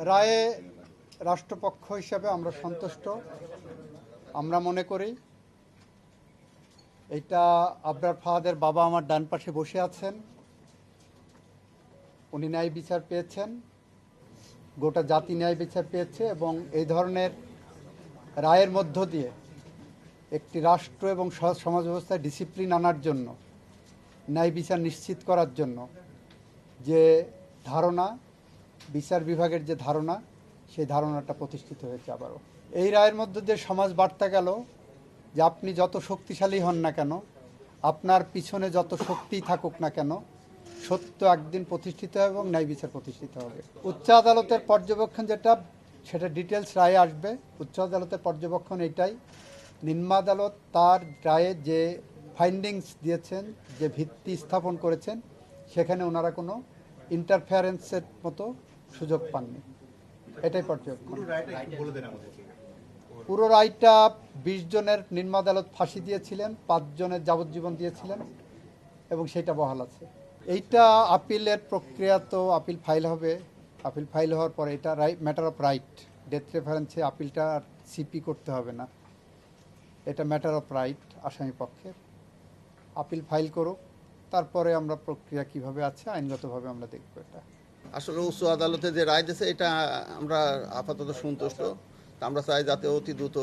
রায়ে রাষ্ট্রপক্ষ হিসাবে আমরা সন্তুষ্ট। আমরা মনে করি এটা আবরার ফাহাদের বাবা আমার ডান পাশে বসে আছেন, উনি ন্যায় বিচার পেয়েছেন, গোটা জাতি ন্যায় বিচার পেয়েছে এবং এই ধরনের রায়ের মধ্য দিয়ে একটি রাষ্ট্র এবং সমাজ ব্যবস্থায় ডিসিপ্লিন আনার জন্য, ন্যায় বিচার নিশ্চিত করার জন্য যে ধারণা, বিচার বিভাগের যে ধারণা, সেই ধারণাটা প্রতিষ্ঠিত হয়েছে আবারও। এই রায়ের মধ্য দিয়ে সমাজ বার্তা গেল যে আপনি যত শক্তিশালী হন না কেন, আপনার পিছনে যত শক্তি থাকুক না কেন, সত্য একদিন প্রতিষ্ঠিত হবে এবং ন্যায় বিচার প্রতিষ্ঠিত হবে। উচ্চ আদালতের পর্যবেক্ষণ যেটা, সেটা ডিটেলস রায়ে আসবে। উচ্চ আদালতের পর্যবেক্ষণ এটাই, নিম্ন আদালত তার রায়ে যে ফাইন্ডিংস দিয়েছেন, যে ভিত্তি স্থাপন করেছেন, সেখানে ওনারা কোনো ইন্টারফেয়ারেন্সের মতো সুযোগ পাননি। এটাই পর্যবেক্ষণ। পুরো রায়টা 20 জনের নিম্ন আদালত ফাঁসি দিয়েছিলেন, 5 জনের যাবজ্জীবন দিয়েছিলেন এবং সেটা বহাল আছে। এইটা আপিলের প্রক্রিয়া, তো আপিল ফাইল হবে। আপিল ফাইল হওয়ার পরে এটা ম্যাটার অফ রাইট, ডেথ রেফারেন্সে আপিলটা আর সিপি করতে হবে না, এটা ম্যাটার অফ রাইট আসামি পক্ষের। আপিল ফাইল করুক, তারপরে আমরা প্রক্রিয়া কিভাবে আছে আইনগতভাবে আমরা দেখব। এটা আসলে উচ্চ আদালতে যে রায় দিয়েছে এটা আমরা আপাতত সন্তুষ্ট। আমরা চাই যাতে অতি দ্রুত,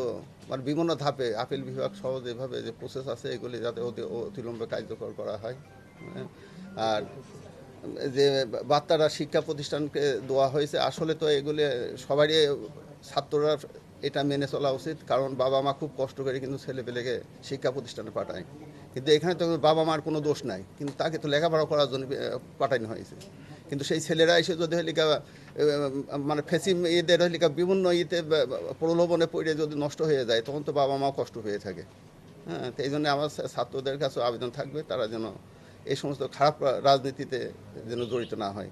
মানে বিভিন্ন ধাপে আপিল বিভাগ সহ যেভাবে যে প্রসেস আছে এগুলি যাতে অতিলম্বে কার্যকর করা হয়। আর যে বার্তাটা শিক্ষা প্রতিষ্ঠানকে দেওয়া হয়েছে, আসলে তো এগুলি সবারই, ছাত্ররা এটা মেনে চলা উচিত, কারণ বাবা মা খুব কষ্ট করে কিন্তু ছেলেপেলেকে শিক্ষা প্রতিষ্ঠানে পাঠায়, কিন্তু এখানে তো বাবা মার কোনো দোষ নাই, কিন্তু তাকে তো লেখাপড়া করার জন্য পাঠানো হয়েছে। কিন্তু সেই ছেলেরা এসে যদি হলিকা মানে ফেসিম এদের হলিকা বিভিন্ন প্রলোভনে পড়ে যদি নষ্ট হয়ে যায়, তখন তো বাবা মাও কষ্ট হয়ে থাকে। হ্যাঁ, তো এই জন্য আমার ছাত্রদের কাছে আবেদন থাকবে, তারা যেন এই সমস্ত খারাপ রাজনীতিতে যেন জড়িত না হয়।